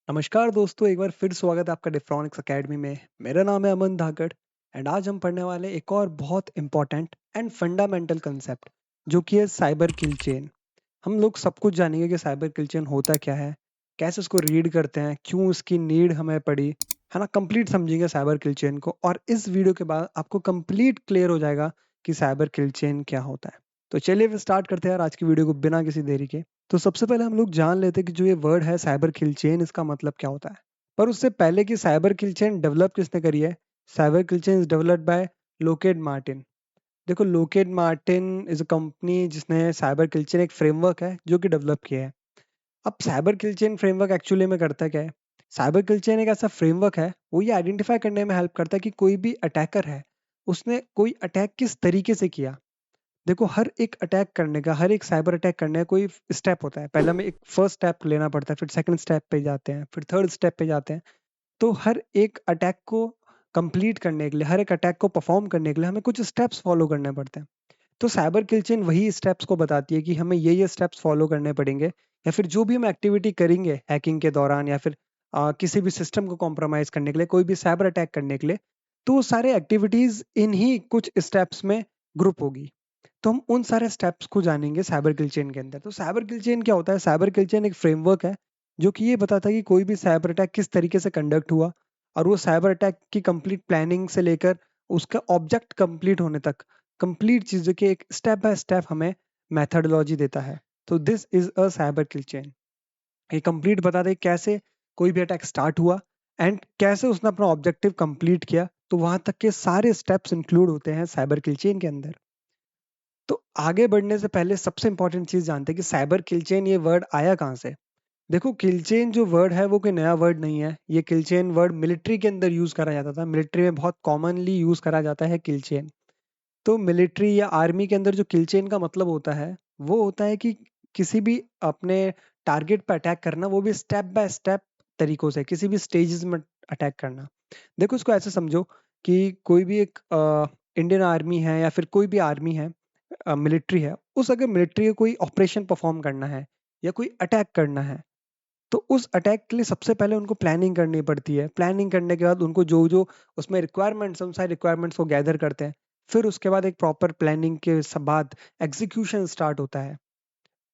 नमस्कार दोस्तों, एक बार फिर स्वागत है आपका डिफ्रॉनिक्स अकेडमी में। मेरा नाम है अमन धाकड़ एंड आज हम पढ़ने वाले एक और बहुत इंपॉर्टेंट एंड फंडामेंटल कंसेप्ट जो कि है साइबर किल चेन। हम लोग सब कुछ जानेंगे कि साइबर किल चेन होता क्या है, कैसे उसको रीड करते हैं, क्यों उसकी नीड हमें पड़ी, है ना। कंप्लीट समझेंगे साइबर किल चेन को और इस वीडियो के बाद आपको कंप्लीट क्लियर हो जाएगा कि साइबर किल चेन क्या होता है। तो चलिए फिर स्टार्ट करते हैं यार आज की वीडियो को बिना किसी देरी के। तो सबसे पहले हम लोग जान लेते हैं कि जो ये वर्ड है साइबर किल चेन, इसका मतलब क्या होता है। पर उससे पहले कि साइबर किल चेन डेवलप किसने करी है, cyber kill chain is developed by Lockheed Martin. देखो, Lockheed Martin is a company जिसने साइबर किल चेन एक फ्रेमवर्क है जो कि डेवलप किया है। अब cyber kill chain framework actually में करता क्या है? साइबर किल चेन एक ऐसा फ्रेमवर्क है, वो ये आइडेंटिफाई करने में हेल्प करता है कि कोई भी अटैकर है, उसने कोई अटैक किस तरीके से किया। देखो, हर एक अटैक करने का, हर एक साइबर अटैक करने का कोई स्टेप होता है। पहले हमें एक फर्स्ट स्टेप लेना पड़ता है, फिर सेकंड स्टेप पे जाते हैं, फिर थर्ड स्टेप पे जाते हैं। तो हर एक अटैक को कंप्लीट करने के लिए, हर एक अटैक को परफॉर्म करने के लिए हमें कुछ स्टेप्स फॉलो करने पड़ते हैं। तो साइबर किल चेन वही स्टेप्स को बताती है कि हमें ये स्टेप्स फॉलो करने पड़ेंगे, या फिर जो भी हम एक्टिविटी करेंगे हैकिंग के दौरान, या फिर किसी भी सिस्टम को कॉम्प्रोमाइज करने के लिए, कोई भी साइबर अटैक करने के लिए, तो वो सारे एक्टिविटीज इन्हीं कुछ स्टेप्स में ग्रुप होगी। तो हम उन सारे स्टेप्स को जानेंगे साइबर किल चेन के अंदर। तो साइबर किल चेन क्या होता है? साइबर किल चेन एक फ्रेमवर्क है जो कि ये बताता है कि कोई भी साइबर अटैक किस तरीके से कंडक्ट हुआ, और वो साइबर अटैक की कंप्लीट प्लानिंग से लेकर उसका ऑब्जेक्ट कंप्लीट होने तक कंप्लीट चीज़ों के एक स्टेप बाय स्टेप हमें मेथडोलॉजी देता है। तो this is a cyber kill chain. ये कंप्लीट बता दे कैसे कोई भी अटैक स्टार्ट हुआ एंड कैसे उसने अपना ऑब्जेक्टिव कंप्लीट किया। तो वहां तक के सारे स्टेप्स इंक्लूड होते हैं साइबर किल चेन के अंदर। तो आगे बढ़ने से पहले सबसे इंपॉर्टेंट चीज जानते हैं कि साइबर किल चेन ये वर्ड आया कहाँ से। देखो, किल चेन जो वर्ड है वो कोई नया वर्ड नहीं है। ये किल चेन वर्ड मिलिट्री के अंदर यूज करा जाता था। मिलिट्री में बहुत कॉमनली यूज करा जाता है किल चेन। तो मिलिट्री या आर्मी के अंदर जो किल चेन का मतलब होता है, वो होता है कि किसी भी अपने टारगेट पर अटैक करना, वो भी स्टेप बाय स्टेप तरीकों से, किसी भी स्टेजेस में अटैक करना। देखो, इसको ऐसे समझो कि कोई भी एक इंडियन आर्मी है या फिर कोई भी आर्मी है, मिलिट्री है, उस अगर मिलिट्री को कोई ऑपरेशन परफॉर्म करना है या कोई अटैक करना है, तो उस अटैक के लिए सबसे पहले उनको प्लानिंग करनी पड़ती है। प्लानिंग करने के बाद उनको जो जो उसमें रिक्वायरमेंट्स, उन सारी रिक्वायरमेंट्स को गैदर करते हैं। फिर उसके बाद एक प्रॉपर प्लानिंग के बाद एग्जीक्यूशन स्टार्ट होता है।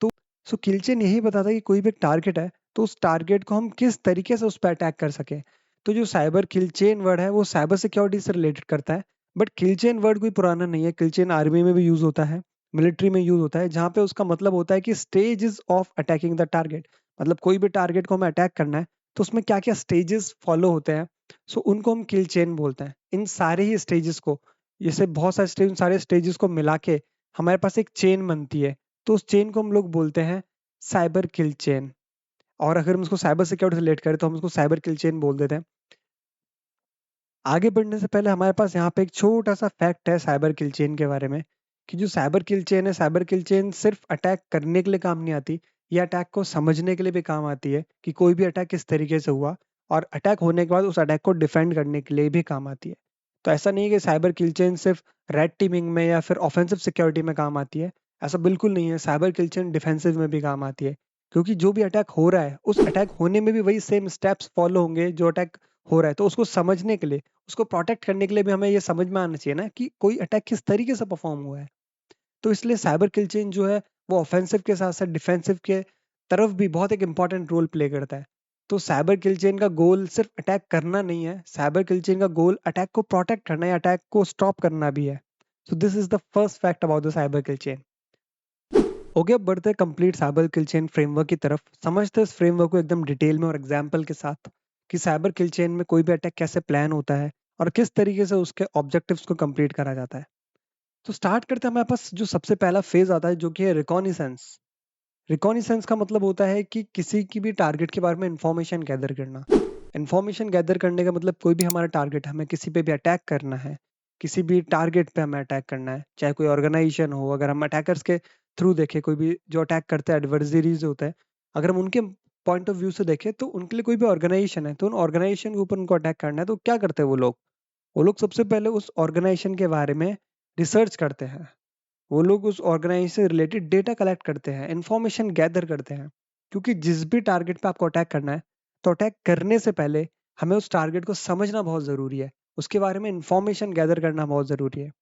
तो सो किलचेन यही बताता है कि कोई भी एक टारगेट है, तो उस टारगेट को हम किस तरीके से उस पर अटैक कर सके। तो जो साइबर किलचेन वर्ड है वो साइबर सिक्योरिटी से रिलेटेड करता है। बट किलचेन वर्ड कोई पुराना नहीं है। किलचेन आर्मी में भी यूज होता है, मिलिट्री में यूज होता है, जहाँ पे उसका मतलब होता है कि stages of attacking the target. मतलब कोई भी टारगेट को हमें अटैक करना है, तो उसमें क्या क्या स्टेजेस फॉलो होते हैं, सो उनको हम किल चेन बोलते हैं। इन सारे ही स्टेजेस को, जैसे बहुत सारे स्टेज, सारे स्टेजेस को मिला के हमारे पास एक चेन बनती है। तो उस चेन को हम लोग बोलते हैं साइबर किल चेन। और अगर हम उसको साइबर सिक्योरिटी से रिलेट करें तो हम उसको साइबर किल चेन बोल देते हैं। आगे बढ़ने से पहले हमारे पास यहाँ पे एक छोटा सा फैक्ट है साइबर किल चेन के बारे में, कि जो साइबर किल चेन है, साइबर किल चेन सिर्फ अटैक करने के लिए काम नहीं आती, ये अटैक को समझने के लिए भी काम आती है कि कोई भी अटैक किस तरीके से हुआ, और अटैक होने के बाद उस अटैक को डिफेंड करने के लिए भी काम आती है। तो ऐसा नहीं है कि साइबर किल चेन सिर्फ रेड टीमिंग में या फिर ऑफेंसिव सिक्योरिटी में काम आती है। ऐसा बिल्कुल नहीं है। साइबर किल चेन डिफेंसिव में भी काम आती है, क्योंकि जो भी अटैक हो रहा है, उस अटैक होने में भी वही सेम स्टेप्स फॉलो होंगे जो अटैक हो रहा है। तो उसको समझने के लिए, उसको प्रोटेक्ट करने के लिए भी हमें ये समझ में आना चाहिए ना कि कोई अटैक किस तरीके से परफॉर्म हुआ है। तो इसलिए साइबर किल चेन जो है, वो ऑफेंसिव के साथ साथ डिफेंसिव के तरफ भी बहुत एक इंपॉर्टेंट रोल प्ले करता है। तो साइबर किल चेन का गोल सिर्फ अटैक करना नहीं है। साइबर किल चेन का गोल अटैक को प्रोटेक्ट करना है, अटैक को स्टॉप करना भी है। So this is the first fact about the cyber kill chain. Okay, अब बढ़ते हैं complete cyber kill chain framework की तरफ। समझते हैं इस फ्रेमवर्क को एकदम डिटेल में और एग्जांपल के साथ, कि साइबर किल चेन में कोई भी अटैक कैसे प्लान होता है और किस तरीके से उसके ऑब्जेक्टिव्स को कंप्लीट करा जाता है। तो स्टार्ट करते हैं। हमारे पास जो सबसे पहला फेज आता है जो कि है रिकॉनिसेंस। रिकॉनिसेंस का मतलब होता है कि किसी की भी टारगेट के बारे में इंफॉर्मेशन गैदर करना। इंफॉर्मेशन गैदर करने का मतलब, कोई भी हमारा टारगेट, हमें किसी पे भी अटैक करना है, किसी भी टारगेट पे हमें अटैक करना है, चाहे कोई ऑर्गेनाइजेशन हो। अगर हम अटैकर्स के थ्रू देखें, कोई भी जो अटैक करते हैं एडवर्सरीज होते हैं, अगर हम उनके पॉइंट ऑफ व्यू से देखें, तो उनके लिए कोई भी ऑर्गेनाइजेशन है, तो उन ऑर्गेनाइजेशन के ऊपर उनको अटैक करना है, तो क्या करते हैं वो लोग सबसे पहले उस ऑर्गेनाइजेशन के बारे में रिसर्च करते हैं। वो लोग उस ऑर्गेनाइजेशन से रिलेटेड डेटा कलेक्ट करते हैं, इंफॉर्मेशन गैदर करते हैं। क्योंकि जिस भी टारगेट पे आपको अटैक करना है, तो अटैक करने से पहले हमें उस टारगेट को समझना बहुत ज़रूरी है। उसके बारे में इन्फॉर्मेशन गैदर करना बहुत ज़रूरी है।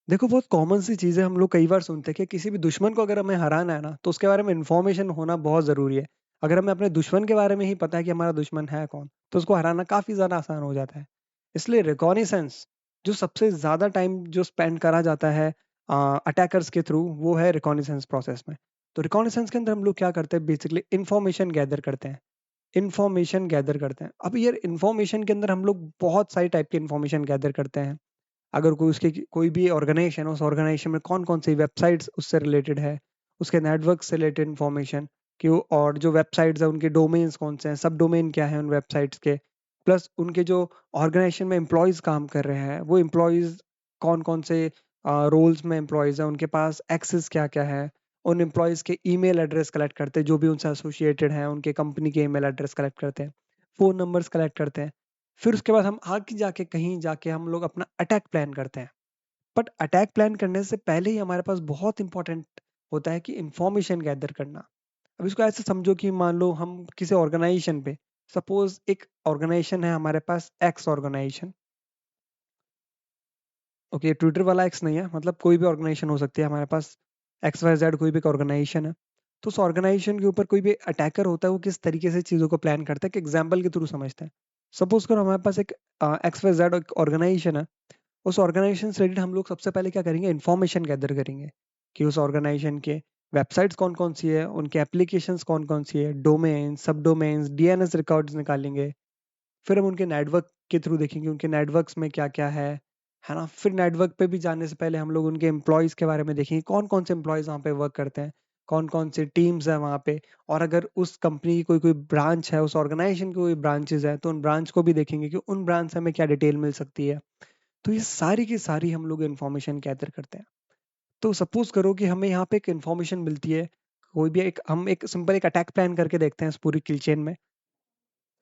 देखो बहुत कॉमन सी चीज़ें हम लोग कई बार सुनते हैं कि किसी भी दुश्मन को अगर हमें हराना है ना, तो उसके बारे में इन्फॉर्मेशन होना बहुत ज़रूरी है। अगर हमें अपने दुश्मन के बारे में ही पता है कि हमारा दुश्मन है कौन, तो उसको हराना काफ़ी ज़्यादा आसान हो जाता है। इसलिए रिकॉग्निसेंस जो सबसे ज़्यादा टाइम जो स्पेंड करा जाता है अटैकर्स के थ्रू, वो है रिकॉग्निसेंस प्रोसेस में। तो रिकॉग्निसेंस के अंदर हम लोग क्या करते हैं, बेसिकली इन्फॉर्मेशन गैदर करते हैं। इन्फॉर्मेशन गैदर करते हैं। अब यार इन्फॉर्मेशन के अंदर हम लोग बहुत सारी टाइप की इन्फॉर्मेशन गैदर करते हैं। अगर कोई उसकी कोई भी ऑर्गेनाइजेशन है, उस ऑर्गेनाइजेशन में कौन-कौन सी वेबसाइट्स उससे रिलेटेड है, उसके नेटवर्क से रिलेटेड इन्फॉर्मेशन कि वो, और जो वेबसाइट्स हैं उनके डोमेन्स कौन से हैं, सब डोमेन क्या है उन वेबसाइट्स के, प्लस उनके जो ऑर्गेनाइजेशन में एम्प्लॉइज़ काम कर रहे हैं, वो एम्प्लॉइज़ कौन-कौन से रोल्स में एम्प्लॉइज़ हैं, उनके पास एक्सेस क्या-क्या है, उन एम्प्लॉइज़ के ईमेल एड्रेस कलेक्ट करते हैं, जो भी उनसे एसोसिएटेड हैं, उनके कंपनी के ईमेल एड्रेस कलेक्ट करते हैं, फ़ोन नंबर्स कलेक्ट करते हैं। फिर उसके बाद हम आगे जाके कहीं जाके हम लोग अपना अटैक प्लान करते हैं। बट अटैक प्लान करने से पहले ही हमारे पास बहुत इंपॉर्टेंट होता है कि इंफॉर्मेशन गैदर करना। अब इसको ऐसे समझो कि मान लो हम किसी ऑर्गेनाइजेशन पे, सपोज एक ऑर्गेनाइजेशन है हमारे पास, एक्स ऑर्गेनाइजेशन। ओके, ट्विटर वाला एक्स नहीं है, मतलब कोई भी ऑर्गेनाइजेशन हो सकती है हमारे पास, एक्स वाई जेड कोई भी एक ऑर्गेनाइजेशन है। तो उस ऑर्गेनाइजेशन के ऊपर कोई भी अटैकर होता है, वो किस तरीके से चीज़ों को प्लान करता है कि एग्जाम्पल के थ्रू समझते हैं। सपोज करो हमारे पास एक एक्स वाई जेड ऑर्गेनाइजेशन है। उस ऑर्गेनाइजेशन से रिलेटेड हम लोग सबसे पहले क्या करेंगे, इन्फॉर्मेशन गैदर करेंगे कि उस ऑर्गेनाइजेशन के वेबसाइट्स कौन-कौन सी है, उनके एप्लीकेशंस कौन-कौन सी है, डोमेन, सब डोमेन्स, डीएनएस रिकॉर्ड्स निकालेंगे। फिर हम उनके नेटवर्क के थ्रू देखेंगे उनके नेटवर्क्स में क्या-क्या है ना? फिर नेटवर्क पे भी जाने से पहले हम लोग उनके एम्प्लॉइज़ के बारे में देखेंगे, कौन-कौन से एम्प्लॉइज़ वहाँ पे वर्क करते हैं, कौन-कौन से टीम्स हैं वहाँ पे, और अगर उस कंपनी की कोई-कोई ब्रांच है, उस ऑर्गेनाइजेशन की कोई ब्रांचेज़ हैं, तो उन ब्रांच को भी देखेंगे कि उन ब्रांच से हमें क्या डिटेल मिल सकती है। तो ये सारी की सारी हम लोग इन्फॉर्मेशन गैदर करते हैं। तो सपोज़ करो कि हमें यहाँ पे एक इन्फॉर्मेशन मिलती है, कोई भी एक हम एक सिंपल एक अटैक प्लान करके देखते हैं इस पूरी किल चेन में।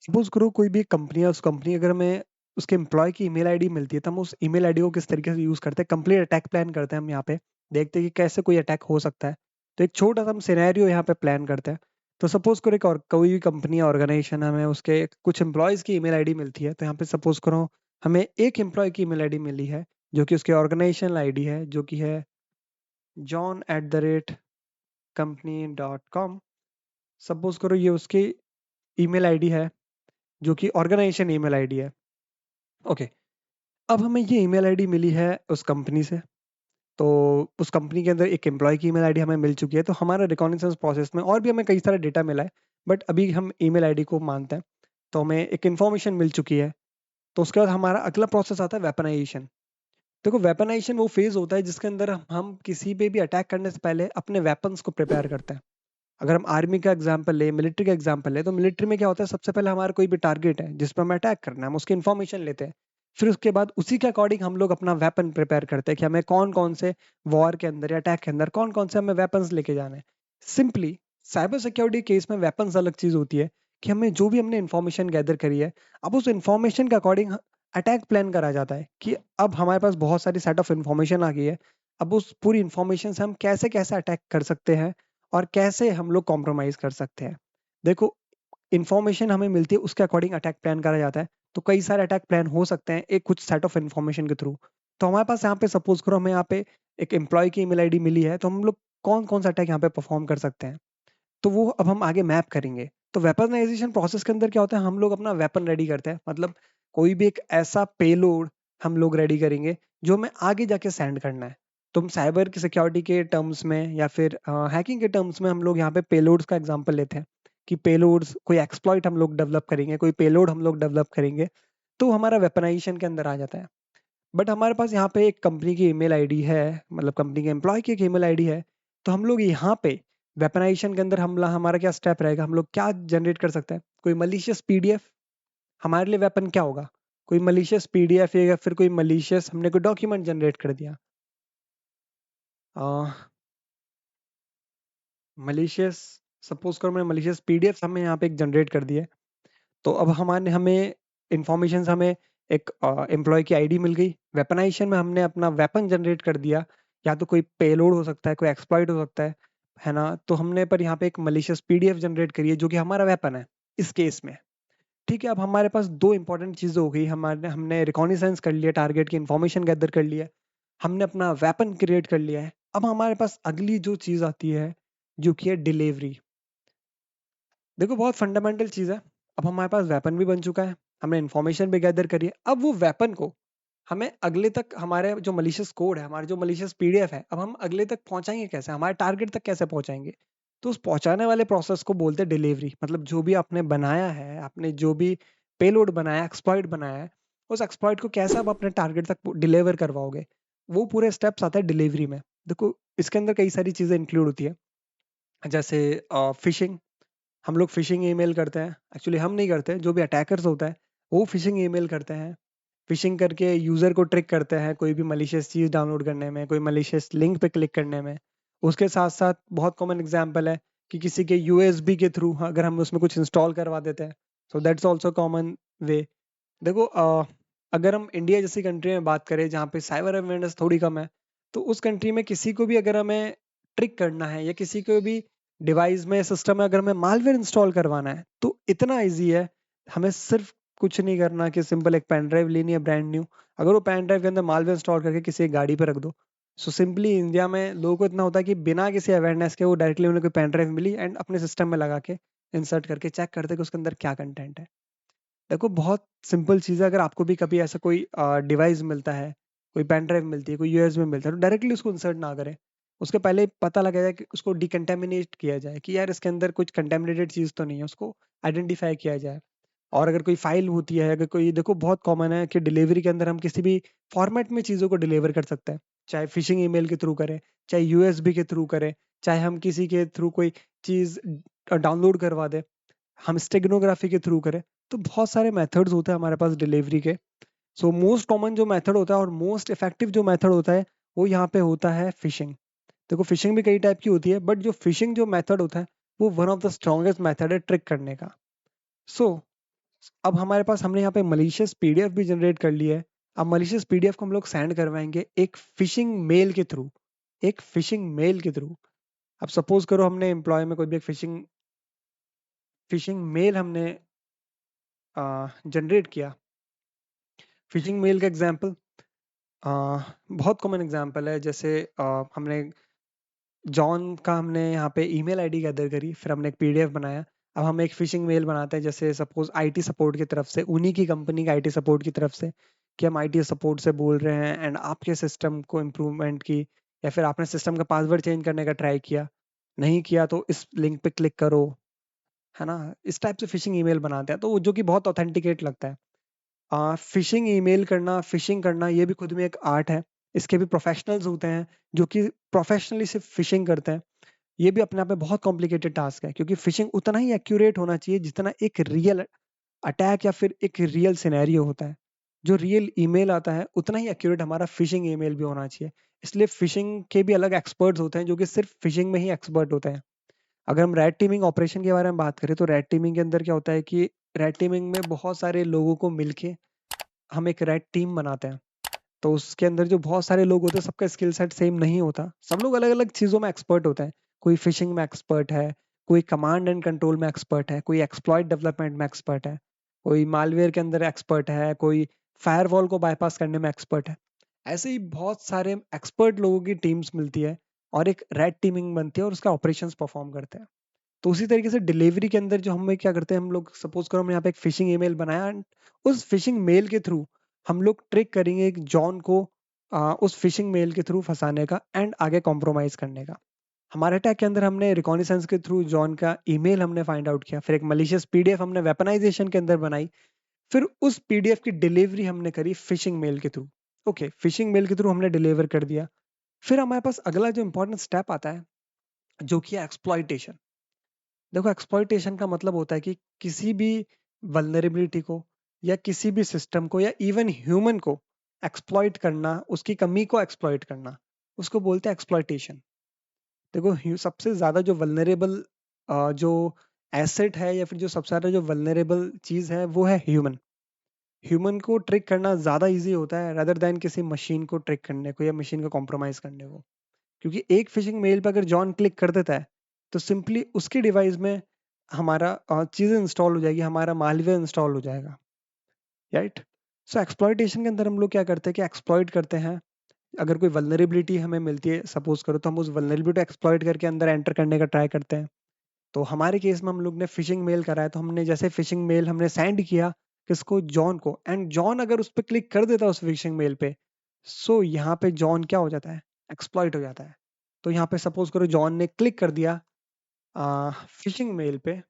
सपोज़ करो कोई भी एक कंपनी है, उस कंपनी अगर हमें उसके एम्प्लॉयी की ईमेल आईडी मिलती है, तो हम उस ईमेल आईडी को किस तरीके से यूज़ करते हैं, कंप्लीट अटैक प्लान करते हैं हम यहाँ पे। देखते हैं कि कैसे कोई अटैक हो सकता है। तो एक छोटा-सा हम सिनेरियो यहाँ पे प्लान करते हैं। तो सपोज़ करो एक और कोई भी कंपनी या ऑर्गेनाइजेशन है, हमें उसके कुछ एम्प्लॉइज़ की ईमेल आईडी मिलती है। तो यहाँ पे सपोज़ करो हमें एक एम्प्लॉयी की ईमेल आईडी मिली है, जो कि उसकी ऑर्गेनाइजेशनल आईडी है, जो कि है john@company.com। सपोज़ करो ये उसकी ईमेल आईडी है, जो कि ऑर्गेनाइजेशन ईमेल आईडी है। ओके, अब हमें ये ईमेल आईडी मिली है उस कंपनी से, तो उस कंपनी के अंदर एक एम्प्लॉयी की ईमेल आईडी हमें मिल चुकी है, तो हमारा रिकॉग्निशंस प्रोसेस में और भी हमें कई सारा डेटा मिला है, बट अभी हम ईमेल आईडी को मानते हैं। तो हमें एक इन्फॉर्मेशन मिल चुकी है, तो उसके बाद हमारा अगला प्रोसेस आता है वेपनाइजेशन। देखो वेपनाइजेशन वो फेज़ होता है जिसके अंदर हम किसी पे भी अटैक करने से पहले अपने वेपन्स को प्रिपेयर करते हैं। अगर हम आर्मी का एग्जांपल लें, मिलिट्री का एग्जांपल लें, तो मिलिट्री में क्या होता है, सबसे पहले हमारा कोई भी टारगेट है जिस पे हमें अटैक करना है, हम उसकी इन्फॉर्मेशन लेते हैं। फिर उसके बाद उसी के अकॉर्डिंग हम लोग अपना वेपन प्रिपेयर करते हैं कि हमें कौन-कौन से वॉर के अंदर या अटैक के अंदर कौन-कौन से हमें वेपन्स लेके जाने हैं। सिंपली साइबर सिक्योरिटी केस में वेपन्स अलग चीज़ होती है कि हमें जो भी हमने इन्फॉर्मेशन गैदर करी है, अब उस इन्फॉर्मेशन के अकॉर्डिंग अटैक प्लान करा जाता है कि अब हमारे पास बहुत सारी सेट ऑफ इन्फॉर्मेशन आ गई है। अब उस पूरी इन्फॉर्मेशन से हम कैसे-कैसे अटैक कर सकते हैं और कैसे हम लोग कॉम्प्रोमाइज़ कर सकते हैं। देखो, इन्फॉर्मेशन हमें मिलती है उसके अकॉर्डिंग अटैक प्लान करा जाता है। तो कई सारे अटैक प्लान हो सकते हैं एक कुछ सेट ऑफ इन्फॉर्मेशन के थ्रू। तो हमारे पास यहाँ पे सपोज़ करो हमें यहाँ पे एक एम्प्लॉयी की ईमेल आईडी मिली है, तो हम लोग कौन-कौन सा अटैक यहाँ पे परफ़ॉर्म कर सकते हैं। तो वो अब हम आगे मैप करेंगे। तो वेपनाइज़ेशन प्रोसेस के अंदर क्या होता है, हम लोग अपना वेपन रेडी करते हैं। मतलब कोई भी एक ऐसा पेलोड हम लोग रेडी करेंगे जो हमें आगे जाके सेंड करना है। तो हम साइबर की सिक्योरिटी के टर्म्स में या फिर हैकिंग के टर्म्स में हम लोग यहाँ पे पेलोड्स का एग्ज़ाम्पल लेते हैं कि पेलोड्स कोई एक्सप्लॉइट हम लोग डेवलप करेंगे, कोई पेलोड हम लोग डेवलप करेंगे, तो हमारा वेपनाइज़ेशन के अंदर आ जाता है। बट हमारे पास यहाँ पे एक कंपनी की ईमेल आईडी है, मतलब कंपनी के एम्प्लॉयी की एक ईमेल आईडी है, तो हम लोग यहाँ पे वेपनाइजेशन के अंदर हमला हमारा क्या स्टेप रहेगा, हम लोग क्या जनरेट कर सकते हैं? कोई मलिशियस पीडीएफ, हमारे लिए वेपन क्या होगा? कोई मलिशियस पीडीएफ या फिर कोई मलिशियस हमने कोई डॉक्यूमेंट जनरेट कर दिया। अ, मलिशियस सपोज़ करो मैंने मलिशियस पीडीएफ हमें यहाँ पे एक जनरेट कर दिया है। तो अब हमारे हमें इन्फॉर्मेशंस हमें एक एम्प्लॉयी की आईडी मिल गई। वेपनाइजेशन में हमने अपना वेपन जनरेट कर दिया, या तो कोई पेलोड हो सकता है, कोई एक्सप्लॉइट हो सकता है ना? तो हमने पर यहाँ पे एक मैलिशियस पीडीएफ जनरेट करी है जो कि हमारा वेपन है, इस केस में। ठीक है, अब हमारे पास 2 इंपॉर्टेंट चीज़ें हो गई, हमारे हमने रिकॉग्निसेंस कर लिया, टारगेट की इन्फॉर्मेशन गैदर कर लिया, हमने अपना वेपन क्रिएट कर लिया है। अब हमारे पास अगली जो चीज़ आती है, जो कि है डिलीवरी। देखो बहुत फंडामेंटल चीज़ है। अब हमारे पास वेपन भी बन चुका है, हमने इन्फॉर्मेशन भी गैदर करी है। अब वो वेपन को हमें अगले तक, हमारे जो मलिशियस कोड है, हमारे जो मलिशियस पीडीएफ है, अब हम अगले तक पहुंचाएंगे कैसे, हमारे टारगेट तक कैसे पहुंचाएंगे? तो उस पहुंचाने वाले प्रोसेस को बोलते हैं डिलीवरी। मतलब जो भी आपने बनाया है, आपने जो भी पेलोड बनाया, एक्सप्लॉइट बनाया है, उस एक्सप्लॉइट को कैसे आप अपने टारगेट तक डिलीवर करवाओगे, वो पूरे स्टेप्स आते हैं डिलीवरी में। देखो इसके अंदर कई सारी चीजें इंक्लूड होती है, जैसे फिशिंग। हम लोग फिशिंग ईमेल करते हैं, एक्चुअली हम नहीं करते, जो भी अटैकर्स होता है वो फिशिंग ईमेल करते हैं। फिशिंग करके यूजर को ट्रिक करते हैं कोई भी मलिशियस चीज डाउनलोड करने में, कोई मलिशियस लिंक पे क्लिक करने में। उसके साथ साथ बहुत कॉमन एग्जांपल है कि किसी के यूएसबी के थ्रू अगर हम उसमें कुछ इंस्टॉल करवा देते हैं, सो दैट्स आल्सो कॉमन वे। देखो अगर हम इंडिया जैसी कंट्री में बात करें जहाँ पे साइबर अवेयरनेस थोड़ी कम है, तो उस कंट्री में किसी को भी अगर हमें ट्रिक करना है या किसी को भी डिवाइस में, सिस्टम में अगर हमें मालवेयर इंस्टॉल करवाना है, तो इतना इजी है। हमें सिर्फ कुछ नहीं करना कि सिंपल एक पेन ड्राइव लेनी है ब्रांड न्यू, अगर वो पेन ड्राइव के अंदर मालवेयर इंस्टॉल करके किसी एक गाड़ी पे रख दो। सो सिंपली इंडिया में लोगों को इतना होता है कि बिना किसी अवेयरनेस के वो डायरेक्टली उन्हें कोई पेन ड्राइव मिली एंड अपने सिस्टम में लगा के इंसर्ट करके चेक करते कि उसके अंदर क्या कंटेंट है। देखो बहुत सिंपल चीज़ है, अगर आपको भी कभी ऐसा कोई डिवाइस मिलता है, कोई पेन ड्राइव मिलती है, कोई यूएसबी मिलता है, तो डायरेक्टली उसको इंसर्ट ना करें। उसके पहले पता लगाया जाए कि उसको डिकंटेमिनेट किया जाए कि यार इसके अंदर कुछ कंटेमिनेटेड चीज़ तो नहीं है, उसको आइडेंटिफाई किया जाए। और अगर कोई फाइल होती है, अगर कोई, देखो बहुत कॉमन है कि डिलीवरी के अंदर हम किसी भी फॉर्मेट में चीज़ों को डिलीवर कर सकते हैं, चाहे फिशिंग ईमेल के थ्रू करें, चाहे यूएसबी के थ्रू करें, चाहे हम किसी के थ्रू कोई चीज़ डाउनलोड करवा दें, हम स्टेगनोग्राफी के थ्रू करें। तो बहुत सारे मेथड्स होते हैं हमारे पास डिलीवरी के। सो मोस्ट कॉमन जो मेथड होता है और मोस्ट इफेक्टिव जो मेथड होता है, वो यहाँ पे होता है फिशिंग। देखो फिशिंग भी कई टाइप की होती है, बट जो फिशिंग जो मेथड होता है, वो one of the strongest method है ट्रिक करने का। सो अब हमारे पास, हमने यहाँ पे मलिशियस पीडीएफ भी जनरेट कर लिया है। अब मलिशियस पीडीएफ को हम लोग सेंड करवाएंगे एक फिशिंग मेल के थ्रू, एक फिशिंग मेल के थ्रू। अब सपोज करो हमने एम्प्लॉय में कोई भी एक फिशिंग फिशिंग मेल हमने जनरेट किया। फिशिंग मेल का एग्जांपल बहुत कॉमन एग्जांपल है, जैसे हमने जॉन का हमने यहाँ पे ईमेल आईडी गैदर करी, फिर हमने एक पीडीएफ बनाया। अब हम एक फिशिंग मेल बनाते हैं, जैसे सपोज आईटी सपोर्ट की तरफ से, उन्हीं की कंपनी का आईटी सपोर्ट की तरफ से, कि हम आईटी सपोर्ट से बोल रहे हैं एंड आपके सिस्टम को इम्प्रूवमेंट की, या फिर आपने सिस्टम का पासवर्ड चेंज करने का ट्राई किया, नहीं किया तो इस लिंक पे क्लिक करो, है ना। इस टाइप से फिशिंग ईमेल बनाते हैं, तो जो कि बहुत ऑथेंटिकेट लगता है। फिशिंग ईमेल करना, फिशिंग करना, ये भी खुद में एक आर्ट है। इसके भी प्रोफेशनल्स होते हैं जो कि प्रोफेशनली सिर्फ फिशिंग करते हैं। ये भी अपने आप में बहुत कॉम्प्लिकेटेड टास्क है, क्योंकि फिशिंग उतना ही एक्यूरेट होना चाहिए जितना एक रियल अटैक या फिर एक रियल सिनेरियो होता है। जो रियल ईमेल आता है उतना ही एक्यूरेट हमारा फिशिंग ईमेल भी होना चाहिए। इसलिए फिशिंग के भी अलग एक्सपर्ट्स होते हैं जो कि सिर्फ फिशिंग में ही एक्सपर्ट होते हैं। अगर हम रेड टीमिंग ऑपरेशन के बारे में बात करें, तो रेड टीमिंग के अंदर क्या होता है कि रेड टीमिंग में बहुत सारे लोगों को मिलके हम एक रेड टीम बनाते हैं। तो उसके अंदर जो बहुत सारे लोग होते हैं, सबका स्किल सेट सेम नहीं होता, सब लोग अलग अलग चीज़ों में एक्सपर्ट होते हैं। कोई फिशिंग में एक्सपर्ट है, कोई कमांड एंड कंट्रोल में एक्सपर्ट है, कोई एक्सप्लॉइट डेवलपमेंट में एक्सपर्ट है, कोई मालवेयर के अंदर एक्सपर्ट है, कोई फायरवॉल को बाईपास करने में एक्सपर्ट है। ऐसे ही बहुत सारे एक्सपर्ट लोगों की टीम्स मिलती है और एक रेड टीमिंग बनती है और उसका ऑपरेशंस परफॉर्म करते हैं। तो उसी तरीके से डिलीवरी के अंदर जो हम क्या करते हैं, हम लोग सपोज करो हम यहाँ पे एक फिशिंग ईमेल बनाया and उस फिशिंग मेल के थ्रू हम लोग ट्रिक करेंगे एक जॉन को उस फिशिंग मेल के थ्रू फंसाने का एंड आगे कॉम्प्रोमाइज करने का। हमारे अटैक के अंदर हमने रिकॉनिसेंस के थ्रू जॉन का ईमेल हमने फाइंड आउट किया, फिर एक मलिशियस पीडीएफ हमने वेपनाइजेशन के अंदर बनाई, फिर उस पीडीएफ की डिलीवरी हमने करी फिशिंग मेल के थ्रू। ओके, फिशिंग मेल के थ्रू हमने डिलीवर कर दिया। फिर हमारे पास अगला जो इंपॉर्टेंट स्टेप आता है, जो कि है एक्सप्लॉइटेशन। देखो एक्सप्लॉइटेशन का मतलब होता है कि किसी भी वल्नरेबिलिटी को या किसी भी सिस्टम को या इवन ह्यूमन को एक्सप्लॉइट करना, उसकी कमी को एक्सप्लॉइट करना, उसको बोलते हैं एक्सप्लॉइटेशन। देखो सबसे ज्यादा जो वल्नरेबल जो एसेट है या फिर जो सबसे ज्यादा जो वल्नरेबल चीज है, वो है ह्यूमन। ह्यूमन को ट्रिक करना ज्यादा इजी होता है रादर देन किसी मशीन को ट्रिक करने को या मशीन को कॉम्प्रोमाइज करने को। क्योंकि एक फिशिंग मेल पर अगर जॉन क्लिक कर देता है, तो सिंपली उसके डिवाइस में हमारा चीज़ें इंस्टॉल हो जाएगी, हमारा मालवेयर इंस्टॉल हो जाएगा, राइट? सो एक्सप्लॉइटेशन के अंदर हम लोग क्या करते हैं कि एक्सप्लॉइट करते हैं। अगर कोई वल्नरेबिलिटी हमें मिलती है सपोज करो, तो हम उस वल्नरेबिलिटी को एक्सप्लॉइट करके अंदर एंटर करने का ट्राई करते हैं। तो हमारे केस में हम लोग ने फिशिंग मेल करा है, तो हमने जैसे फिशिंग मेल हमने सेंड किया किसको, जॉन को, एंड जॉन अगर उस पर क्लिक कर देता है उस फिशिंग मेल पे, सो यहाँ पे जॉन क्या हो जाता है, एक्सप्लॉइट हो जाता है। तो यहाँ पे सपोज करो जॉन ने क्लिक कर दिया फिशिंग मेल पे,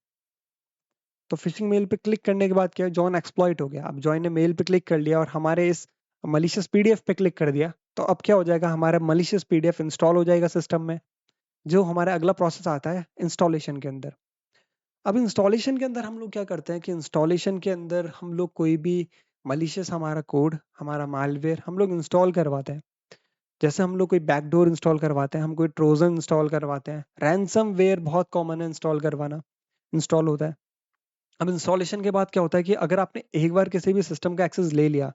तो फिशिंग मेल पे क्लिक करने के बाद क्या है, जॉन एक्सप्लॉइट हो गया। अब जॉन ने मेल पे क्लिक कर लिया और हमारे इस मलिशियस पीडीएफ पे क्लिक कर दिया, तो अब क्या हो जाएगा, हमारा मलिशियस पीडीएफ इंस्टॉल हो जाएगा सिस्टम में। जो हमारा अगला प्रोसेस आता है इंस्टॉलेशन के अंदर। अब इंस्टॉलेशन के अंदर हम लोग क्या करते हैं कि इंस्टॉलेशन के अंदर हम लोग कोई भी मलिशियस हमारा कोड, हमारा मालवेयर हम लोग इंस्टॉल करवाते हैं। जैसे हम लोग कोई बैकडोर इंस्टॉल करवाते हैं, हम कोई ट्रोजन इंस्टॉल करवाते हैं, रैनसमवेयर बहुत कॉमन है इंस्टॉल करवाना, इंस्टॉल होता है। अब इंस्टॉलेशन के बाद क्या होता है कि अगर आपने एक बार किसी भी सिस्टम का एक्सेस ले लिया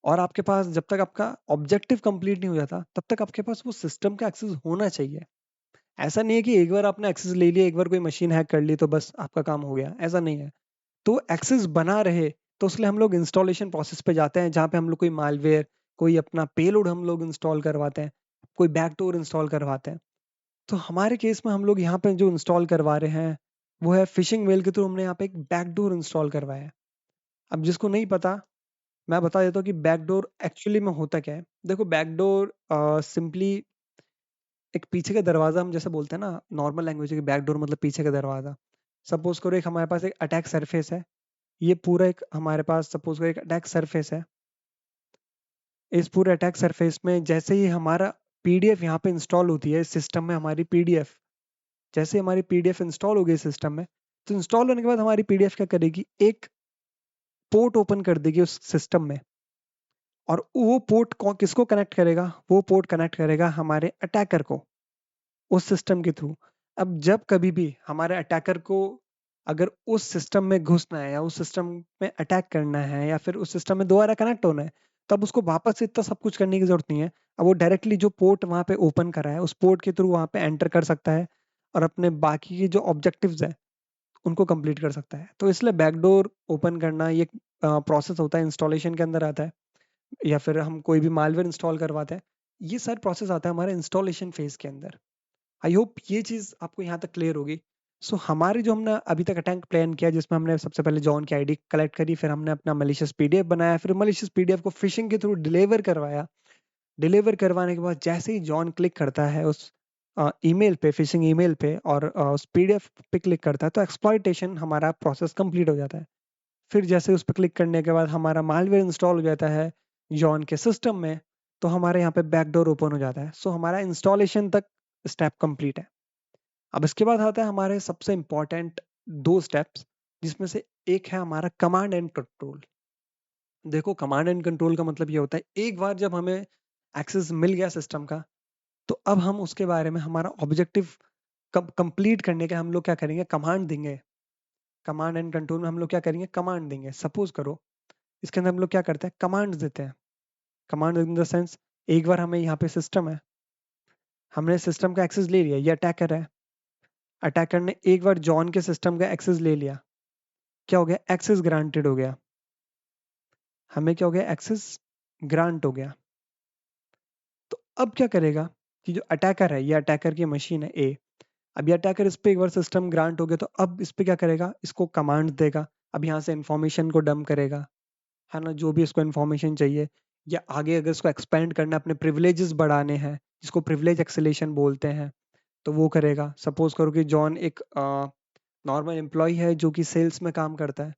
और आपके पास जब तक आपका ऑब्जेक्टिव कंप्लीट नहीं हो जाता तब तक आपके पास वो सिस्टम का एक्सेस होना चाहिए। ऐसा नहीं है कि एक बार आपने एक्सेस ले लिया, एक बार कोई मशीन हैक कर ली तो बस आपका काम हो गया, ऐसा नहीं है। तो एक्सेस बना रहे, तो इसलिए हम लोग इंस्टॉलेशन प्रोसेस पे जाते हैं, जहाँ पे हम लोग कोई मालवेयर, कोई अपना पेलोड हम लोग इंस्टॉल करवाते हैं, कोई बैकडोर इंस्टॉल करवाते हैं। तो हमारे केस में हम लोग यहाँ पे जो इंस्टॉल करवा रहे हैं वो है फिशिंग मेल के थ्रू हमने यहाँ पे एक बैकडोर इंस्टॉल करवाया है। अब जिसको नहीं पता, मैं बता देता हूँ कि बैकडोर एक्चुअली में होता क्या है। देखो बैकडोर सिंपली एक पीछे का दरवाजा, हम जैसे बोलते हैं ना नॉर्मल लैंग्वेज की, बैकडोर मतलब पीछे का दरवाजा। सपोज करो एक हमारे पास एक अटैक सरफेस है, ये पूरा एक हमारे पास सपोज करो एक अटैक सरफेस है। इस पूरे अटैक सरफेस में जैसे ही हमारा पीडीएफ यहाँ पे इंस्टॉल होती है सिस्टम में, हमारी पीडीएफ, जैसे हमारी पीडीएफ इंस्टॉल हो गई सिस्टम में, तो इंस्टॉल होने के बाद हमारी पीडीएफ क्या करेगी, एक पोर्ट ओपन कर देगी उस सिस्टम में। और वो पोर्ट किसको कनेक्ट करेगा, वो पोर्ट कनेक्ट करेगा हमारे अटैकर को उस सिस्टम के थ्रू। अब जब कभी भी हमारे अटैकर को अगर उस सिस्टम में घुसना है या उस सिस्टम में अटैक करना है या फिर उस सिस्टम में दोबारा कनेक्ट होना है, तब उसको वापस से इतना सब कुछ करने की जरूरत नहीं है। अब वो डायरेक्टली जो पोर्ट वहां पे ओपन करा है उस पोर्ट के थ्रू वहां पे एंटर कर सकता है और अपने बाकी के जो ऑब्जेक्टिव्स है उनको कंप्लीट कर सकता है। तो इसलिए बैकडोर ओपन करना ये प्रोसेस होता है, इंस्टॉलेशन के अंदर आता है। या फिर हम कोई भी मालवेयर इंस्टॉल करवाते हैं, ये सारा प्रोसेस आता है हमारे इंस्टॉलेशन फेज के अंदर। आई होप ये चीज आपको यहाँ तक क्लियर होगी। सो हमारे जो हमने अभी तक अटैक प्लान किया, जिसमें हमने सबसे पहले जॉन की आईडी कलेक्ट करी, फिर हमने अपना मलिशियस पीडीएफ बनाया, फिर मलिशियस पीडीएफ को फिशिंग के थ्रू डिलीवर करवाया। डिलीवर करवाने के बाद जैसे ही जॉन क्लिक करता है उस ईमेल पे, फिशिंग ईमेल पे, और उस पीडीएफ पे क्लिक करता है, तो एक्सप्लॉइटेशन हमारा प्रोसेस कंप्लीट हो जाता है। फिर जैसे उस पर क्लिक करने के बाद हमारा मालवेयर इंस्टॉल हो जाता है जॉन के सिस्टम में, तो हमारे यहाँ पे बैकडोर ओपन हो जाता है। सो हमारा इंस्टॉलेशन तक स्टेप कंप्लीट है। अब इसके बाद आता है हमारे सबसे इंपॉर्टेंट दो स्टेप्स, जिसमें से एक है हमारा कमांड एंड कंट्रोल। देखो कमांड एंड कंट्रोल का मतलब ये होता है, एक बार जब हमें एक्सेस मिल गया सिस्टम का, तो अब हम उसके बारे में हमारा ऑब्जेक्टिव कंप्लीट करने के हम लोग क्या करेंगे, कमांड देंगे। कमांड एंड कंट्रोल में हम लोग क्या करेंगे, कमांड देंगे। सपोज करो इसके अंदर हम लोग क्या करते हैं, कमांड देते हैं। कमांड इन द सेंस, एक बार हमें यहाँ पे सिस्टम है, हमने सिस्टम का एक्सेस ले लिया, ये अटैकर है। अटैकर ने एक बार जॉन के सिस्टम का एक्सेस ले लिया, क्या हो गया, एक्सेस ग्रांटेड हो गया। हमें क्या हो गया, एक्सेस ग्रांट हो गया। तो अब क्या करेगा कि जो अटैकर है, ये अटैकर की मशीन है ए, अब ये अटैकर इस पे एक बार सिस्टम ग्रांट हो गया, तो अब इस पे क्या करेगा, इसको कमांड देगा। अब यहाँ से इंफॉर्मेशन को डंप करेगा, है ना, जो भी इसको इंफॉर्मेशन चाहिए, या आगे अगर इसको एक्सपेंड करना, अपने प्रिविलेजेस बढ़ाने हैं, जिसको प्रिविलेज एक्सेलेशन बोलते हैं, तो वो करेगा। सपोज करो कि जॉन एक नॉर्मल एम्प्लॉय है जो कि सेल्स में काम करता है।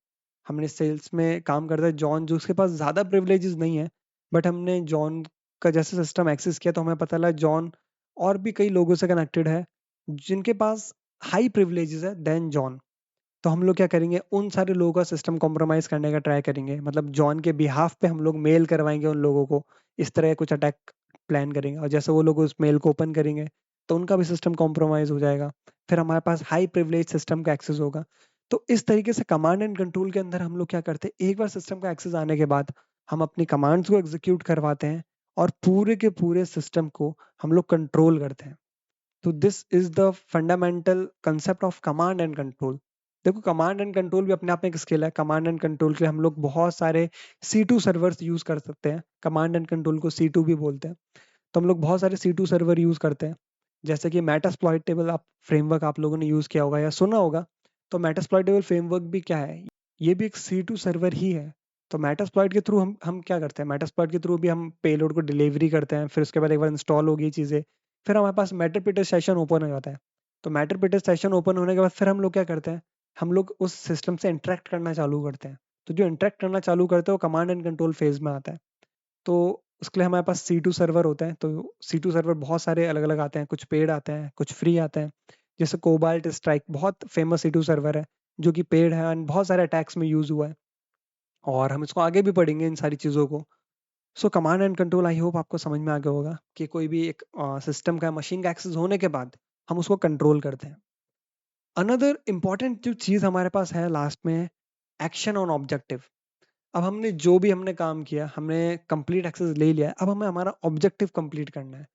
हमने सेल्स में काम करता है जॉन, जो उसके पास ज़्यादा प्रिविलेजेस नहीं है, बट हमने जॉन का जैसे सिस्टम एक्सेस किया तो हमें पता लगा जॉन और भी कई लोगों से कनेक्टेड है जिनके पास हाई प्रिविलेजेस है देन जॉन। तो हम लोग क्या करेंगे, उन सारे लोगों का सिस्टम कॉम्प्रोमाइज करने का ट्राई करेंगे, मतलब जॉन के बिहाफ पे हम लोग मेल करवाएंगे उन लोगों को, इस तरह कुछ अटैक प्लान करेंगे, और जैसे वो लोग उस मेल को ओपन करेंगे तो उनका भी सिस्टम कॉम्प्रोमाइज हो जाएगा। फिर हमारे पास हाई प्रिविलेज सिस्टम का एक्सेस होगा। तो इस तरीके से कमांड एंड कंट्रोल के अंदर हम लोग क्या करते हैं, एक बार सिस्टम का एक्सेस आने के बाद हम अपनी कमांड्स को एग्जीक्यूट करवाते हैं और पूरे के पूरे सिस्टम को हम लोग कंट्रोल करते हैं। तो this is the fundamental concept of command and control. देखो कमांड एंड कंट्रोल भी अपने आप में एक स्किल है। कमांड एंड कंट्रोल के लिए हम लोग बहुत सारे C2 सर्वर्स यूज कर सकते हैं। कमांड एंड कंट्रोल को C2 भी बोलते हैं। तो हम लोग बहुत सारे C2 सर्वर यूज करते हैं। जैसे कि मेटास्प्लॉइटेबल आप फ्रेमवर्क आप लोगों ने यूज किया होगा या सुना होगा। तो मेटास्प्लॉइटेबल फ्रेमवर्क भी क्या है, ये भी एक C2 सर्वर ही है। तो मेटास्प्लॉइट के थ्रू हम क्या करते हैं, मेटास्प्लॉइट के थ्रू भी हम पेलोड को डिलीवरी करते हैं। फिर उसके बाद एक बार इंस्टॉल हो गई चीज़ें, फिर हमारे पास मेटापिटर सेशन ओपन हो जाता है। तो मेटापिटर सेशन ओपन होने के बाद फिर हम लोग क्या करते हैं, हम लोग उस सिस्टम से इंटरेक्ट करना चालू करते हैं। तो जो इंटरेक्ट करना चालू करते हैं वो कमांड एंड कंट्रोल फेज में आता है। तो उसके लिए हमारे पास C2 सर्वर होते हैं। तो C2 सर्वर बहुत सारे अलग-अलग आते हैं, कुछ पेड आते हैं, कुछ फ्री आते हैं। जैसे कोबाल्ट स्ट्राइक बहुत फेमस C2 सर्वर है, जो कि पेड है एंड बहुत सारे अटैक्स में यूज़ हुआ है। और हम इसको आगे भी पढ़ेंगे इन सारी चीज़ों को। So command and control I hope आपको समझ में आ गया होगा कि कोई भी एक सिस्टम का मशीन का एक्सेस होने के बाद हम उसको कंट्रोल करते हैं। अनदर इम्पोर्टेंट जो चीज़ हमारे पास है लास्ट में, एक्शन ऑन ऑब्जेक्टिव। अब हमने जो भी हमने काम किया, हमने कंप्लीट एक्सेस ले लिया है, अब हमें हमारा ऑब्जेक्टिव कंप्लीट करना है।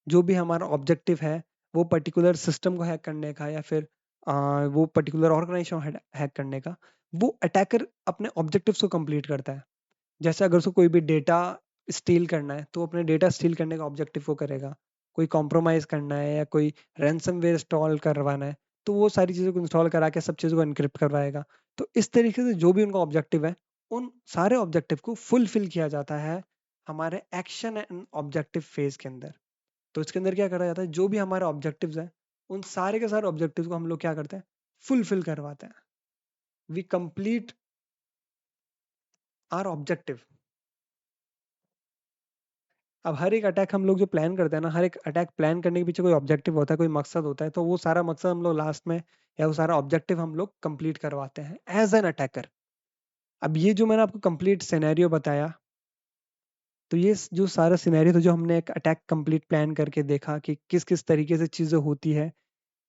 जो भी हमारा ऑब्जेक्टिव है, वो पर्टिकुलर सिस्टम को हैक करने का या फिर वो पर्टिकुलर ऑर्गेनाइजेशन हैक हैक करने का, वो अटैकर अपने ऑब्जेक्टिव्स को कंप्लीट करता है। जैसे अगर उसको कोई भी डेटा स्टील करना है, तो अपने डेटा स्टील करने का ऑब्जेक्टिव वो करेगा। कोई कॉम्प्रोमाइज़ करना है या कोई रैनसमवेयर इंस्टॉल करवाना है, तो वो सारी चीज़ों को इंस्टॉल करा के सब चीज़ों को एन्क्रिप्ट करवाएगा। तो इस तरीके से जो भी उनका ऑब्जेक्टिव है, उन सारे ऑब्जेक्टिव को फुलफिल किया जाता है हमारे एक्शन एंड ऑब्जेक्टिव फेज़ के अंदर। तो इसके अंदर क्या करा जाता है, जो भी हमारे ऑब्जेक्टिव्स हैं, उन सारे के सारे ऑब्जेक्टिव्स को हम लोग क्या करते हैं, फुलफिल करवाते हैं। We complete our objective. अब हर एक अटैक हम लोग जो प्लान करते हैं ना, हर एक अटैक प्लान करने के पीछे कोई ऑब्जेक्टिव होता है, कोई मकसद होता है। तो वो सारा मकसद हम लोग लास्ट में या वो सारा ऑब्जेक्टिव हम लोग कंप्लीट करवाते हैं एज एन अटैकर। अब ये जो मैंने आपको कंप्लीट सिनेरियो बताया, तो ये जो सारा सिनेरियो था, जो हमने एक अटैक कंप्लीट प्लान करके देखा कि किस किस तरीके से चीज़ें होती है,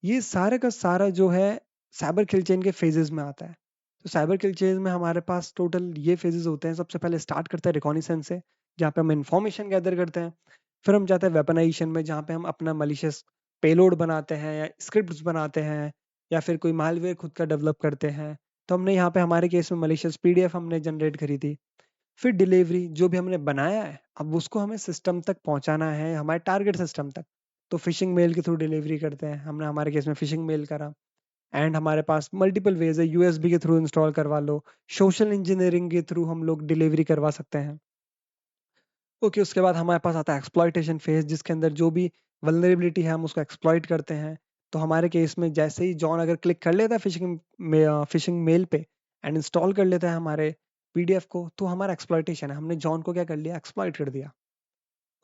ये सारा का सारा जो है साइबर किल चेन के फेजेस में आता है। तो साइबर किल चेन में हमारे पास टोटल ये फेजेस होते हैं। सबसे पहले स्टार्ट करते हैं रिकॉग्निसेंस से, जहाँ पे हम इंफॉर्मेशन गैदर करते हैं। फिर हम जाते हैं वेपनाइजेशन में, जहाँ पे हम अपना मलिशियस पेलोड बनाते हैं या स्क्रिप्ट्स बनाते हैं या फिर कोई मालवेयर खुद का डेवलप करते हैं। तो हमने यहाँ पे हमारे केस में मलिशियस पीडीएफ हमने जनरेट करी थी। फिर डिलीवरी, जो भी हमने बनाया है, अब उसको हमें सिस्टम तक पहुँचाना है, हमारे टारगेट सिस्टम तक। तो फिशिंग मेल के थ्रू डिलीवरी करते हैं। हमने हमारे केस में फिशिंग मेल करा। एंड हमारे पास मल्टीपल वेज़ है, यूएसबी के थ्रू इंस्टॉल करवा लो, सोशल इंजीनियरिंग के थ्रू हम लोग डिलीवरी करवा सकते हैं। ओके, उसके बाद हमारे पास आता है एक्सप्लॉइटेशन फेज़, जिसके अंदर जो भी वल्नरेबिलिटी है हम उसको एक्सप्लॉइट करते हैं। तो हमारे केस में जैसे ही जॉन अगर क्लिक कर लेता है फिशिंग मेल पे एंड इंस्टॉल कर लेता है हमारे पीडीएफ को, तो हमारा एक्सप्लॉइटेशन है। हमने जॉन को क्या कर लिया, एक्सप्लॉइट कर दिया।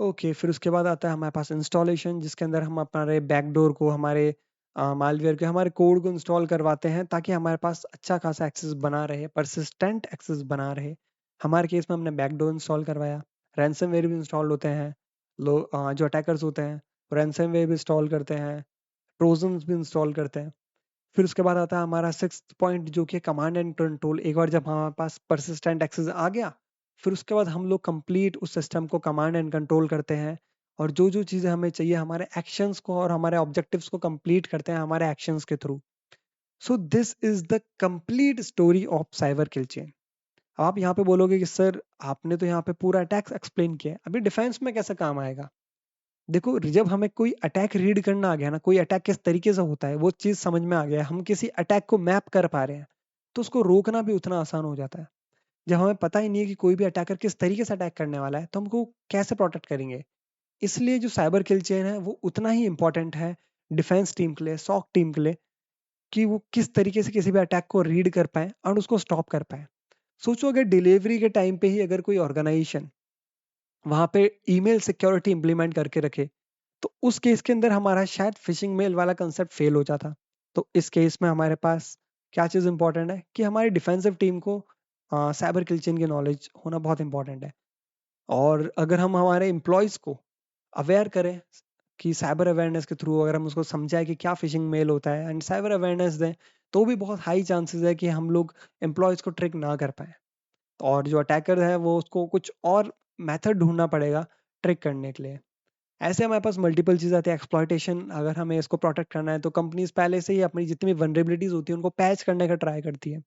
ओके, फिर उसके बाद आता है हमारे पास इंस्टॉलेशन, जिसके अंदर हम हमारे बैकडोर को, हमारे मालवेयर के, हमारे कोड को इंस्टॉल करवाते हैं, ताकि हमारे पास अच्छा खासा एक्सेस बना रहे, परसिस्टेंट एक्सेस बना रहे। हमारे केस में हमने बैकडोर इंस्टॉल करवाया। रैनसमवेयर भी इंस्टॉल होते हैं। जो अटैकर्स होते हैं, रैनसमवेयर भी इंस्टॉल करते हैं, ट्रोजन्स भी इंस्टॉल करते हैं। फिर उसके बाद आता है हमारा सिक्स्थ पॉइंट, जो कि कमांड एंड कंट्रोल। एक बार जब हमारे पास परसिस्टेंट एक्सेस आ गया, फिर उसके बाद हम लोग कंप्लीट उस सिस्टम को कमांड एंड कंट्रोल करते हैं और जो चीज़ें हमें चाहिए हमारे एक्शंस को और हमारे ऑब्जेक्टिव्स को कंप्लीट करते हैं हमारे एक्शंस के through. So this is the complete story of cyber kill chain. आप यहाँ पे बोलोगे कि सर आपने तो यहाँ पे पूरा अटैक एक्सप्लेन किया है, अभी डिफेंस में कैसे काम आएगा? देखो, जब हमें कोई अटैक रीड करना आ गया ना, कोई अटैक किस तरीके से होता है, वो चीज़ समझ में आ गया, हम किसी अटैक को मैप कर पा रहे हैं, तो उसको रोकना भी उतना आसान हो जाता है। जब हमें पता ही नहीं है कि कोई भी अटैकर किस तरीके से अटैक करने वाला है, तो हमको कैसे प्रोटेक्ट करेंगे? इसलिए जो साइबर किल चेन है, वो उतना ही इम्पोर्टेंट है डिफेंस टीम के लिए, सॉक टीम के लिए, कि वो किस तरीके से किसी भी अटैक को रीड कर पाएँ और उसको स्टॉप कर पाएँ। सोचो अगर डिलीवरी के टाइम पे ही अगर कोई ऑर्गेनाइजेशन वहाँ पे ईमेल सिक्योरिटी इम्प्लीमेंट करके रखे, तो उस केस के अंदर हमारा शायद फिशिंग मेल वाला कांसेप्ट फेल हो जाता। तो इस केस में हमारे पास क्या चीज़ इम्पोर्टेंट है कि हमारी डिफेंसिव टीम को साइबर किल चेन की नॉलेज होना बहुत इम्पोर्टेंट है। और अगर हम हमारे एम्प्लॉइज़ को अवेयर करें कि साइबर अवेयरनेस के थ्रू अगर हम उसको समझाएँ कि क्या फिशिंग मेल होता है एंड साइबर अवेयरनेस दें, तो भी बहुत हाई चांसेस है कि हम लोग एम्प्लॉइज़ को ट्रिक ना कर पाएँ। और जो अटैकर है वो उसको कुछ और मेथड ढूँढना पड़ेगा ट्रिक करने के लिए। ऐसे हमारे पास मल्टीपल चीज़ आती है। एक्सप्लॉयटेशन, अगर हमें इसको प्रोटेक्ट करना है तो कंपनीज पहले से ही अपनी जितनी भी वनरेबिलिटीज होती है उनको पैच करने का ट्राई करती है,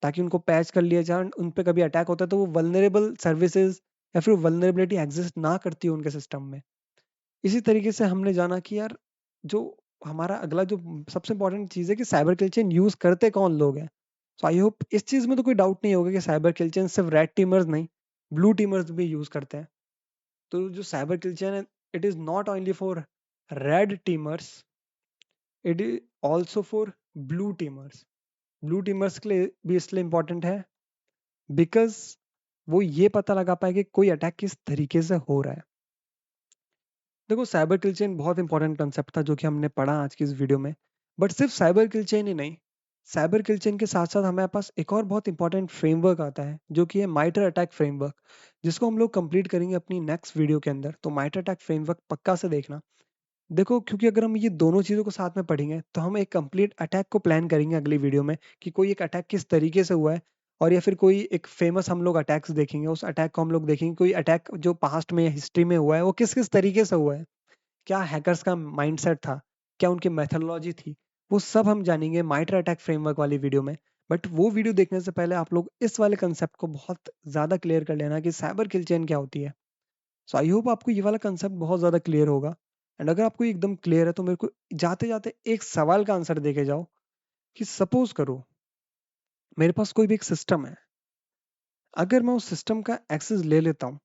ताकि उनको पैच कर लिया जाए। उन पे कभी अटैक होता है तो वो वल्नरेबल सर्विसेज या फिर वल्नरेबिलिटी एग्जिस्ट ना करती है उनके सिस्टम में। इसी तरीके से हमने जाना कि यार जो हमारा अगला जो सबसे इंपॉर्टेंट चीज़ है कि साइबर किल चेन यूज़ करते कौन लोग हैं। सो आई होप इस चीज़ में तो कोई डाउट नहीं होगा कि साइबर किल चेन सिर्फ रेड टीमर्स नहीं, ब्लू टीमर्स भी यूज़ करते हैं। तो जो साइबर किल चेन है, it is not only for red teamers, it is also for blue teamers. Blue teamers के लिए भी इसलिए इम्पोर्टेंट है बिकॉज वो ये पता लगा पाए कि कोई अटैक किस तरीके से हो रहा है। देखो, साइबर किल चेन बहुत इंपॉर्टेंट कंसेप्ट था जो कि हमने पढ़ा आज की इस वीडियो में। बट सिर्फ साइबर किल चेन ही नहीं, साइबर किल चेन के साथ साथ हमारे पास एक और बहुत इंपॉर्टेंट फ्रेमवर्क आता है जो कि है माइटर अटैक फ्रेमवर्क, जिसको हम लोग कंप्लीट करेंगे अपनी नेक्स्ट वीडियो के अंदर। तो माइटर अटैक फ्रेमवर्क पक्का से देखना। देखो, क्योंकि अगर हम ये दोनों चीज़ों को साथ में पढ़ेंगे तो हम एक कंप्लीट अटैक को प्लान करेंगे अगली वीडियो में कि कोई एक अटैक किस तरीके से हुआ है, और या फिर कोई एक फेमस हम लोग अटैक्स देखेंगे, उस अटैक को हम लोग देखेंगे कोई अटैक जो पास्ट में हिस्ट्री में हुआ है वो किस किस तरीके से हुआ है, क्या हैकर्स का माइंडसेट था, क्या उनकी मेथोडोलॉजी थी, वो सब हम जानेंगे माइटर अटैक फ्रेमवर्क वाली वीडियो में। बट वो वीडियो देखने से पहले आप लोग इस वाले कंसेप्ट को बहुत ज़्यादा क्लियर कर लेना कि साइबर किल चेन क्या होती है। सो आई होप आपको ये वाला कंसेप्ट बहुत ज़्यादा क्लियर होगा। एंड अगर आपको ये एकदम क्लियर है तो मेरे को जाते जाते एक सवाल का आंसर देके जाओ कि सपोज करो मेरे पास कोई भी एक सिस्टम है, अगर मैं उस सिस्टम का एक्सेस ले लेता हूँ,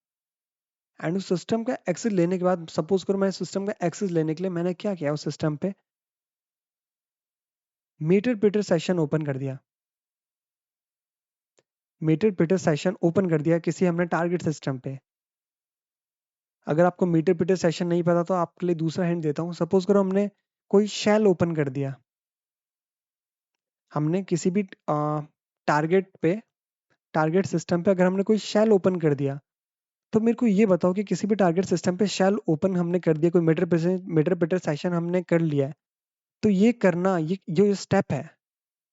एंड उस सिस्टम का एक्सेस लेने के बाद सपोज करो मैं सिस्टम का एक्सेस लेने के लिए मैंने क्या किया, उस सिस्टम पे मीटर पीटर सेशन ओपन कर दिया। मीटर पीटर सेशन ओपन कर दिया किसी हमने टारगेट सिस्टम पे। अगर आपको मीटर पीटर सेशन नहीं पता तो आपके लिए दूसरा हिंट देता हूँ। सपोज करो हमने कोई शेल ओपन कर दिया, हमने किसी भी टारगेट पे टारगेट सिस्टम पे अगर हमने कोई शेल ओपन कर दिया, तो मेरे को ये बताओ कि किसी भी टारगेट सिस्टम पे शेल ओपन हमने कर दिया, कोई मीटर पीटर सेशन हमने कर लिया है, तो ये करना, ये जो स्टेप है,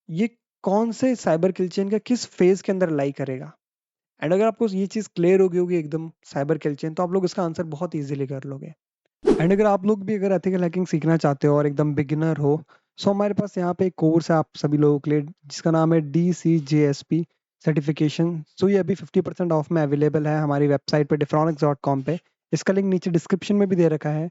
ये कौन से साइबर किल चेन का किस फेज के अंदर लाई करेगा। एंड अगर आपको ये चीज क्लियर होगी होगी एकदम साइबर किल चेन, तो आप लोग इसका आंसर बहुत इजीली कर लोगे। एंड अगर आप लोग भी अगर एथिकल हैकिंग सीखना चाहते हो और एकदम बिगिनर हो, सो हमारे पास यहाँ पे एक कोर्स है आप सभी लोगों के लिए जिसका नाम है DCJSP सर्टिफिकेशन। सो ये अभी 50% ऑफ में अवेलेबल है हमारी वेबसाइट पे डिफ्रॉनिक्स.com पे। इसका लिंक नीचे डिस्क्रिप्शन में भी दे रखा है।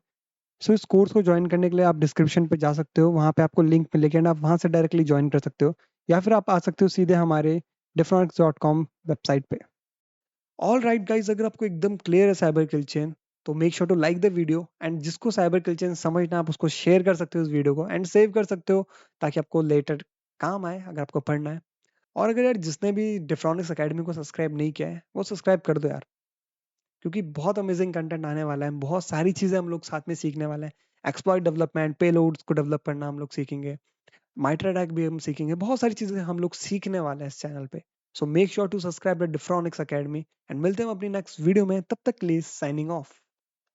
सो इस कोर्स को ज्वाइन करने के लिए आप डिस्क्रिप्शन पे जा सकते हो, वहाँ पे आपको लिंक मिलेगा एंड आप वहाँ से डायरेक्टली ज्वाइन कर सकते हो, या फिर आप आ सकते हो सीधे हमारे डिफ्रॉनिक्स.com वेबसाइट पे। ऑल राइट गाइज, अगर आपको एकदम क्लियर है साइबर किल चेन, तो make sure to like the video, and जिसको साइबर किल चेन समझना है आप उसको शेयर कर सकते हो इस वीडियो को, एंड सेव कर सकते हो ताकि आपको लेटर काम आए अगर आपको पढ़ना है। और अगर यार जिसने भी डिफ्रॉनिक्स अकेडमी को सब्सक्राइब नहीं किया है वो सब्सक्राइब कर दो यार, क्योंकि बहुत अमेजिंग कंटेंट आने वाला है, बहुत सारी चीजें हम लोग साथ में सीखने वाले हैं। एक्सप्लॉइट डेवलपमेंट, पेलोड्स को डेवलप करना हम लोग सीखेंगे, माइटर अटैक भी हम सीखेंगे, बहुत सारी चीजें हम लोग सीखने वाले हैं इस चैनल पे। So make sure to subscribe the Defronix academy, and मिलते हैं हम अपनी नेक्स्ट वीडियो में, तब तक के लिए साइनिंग ऑफ।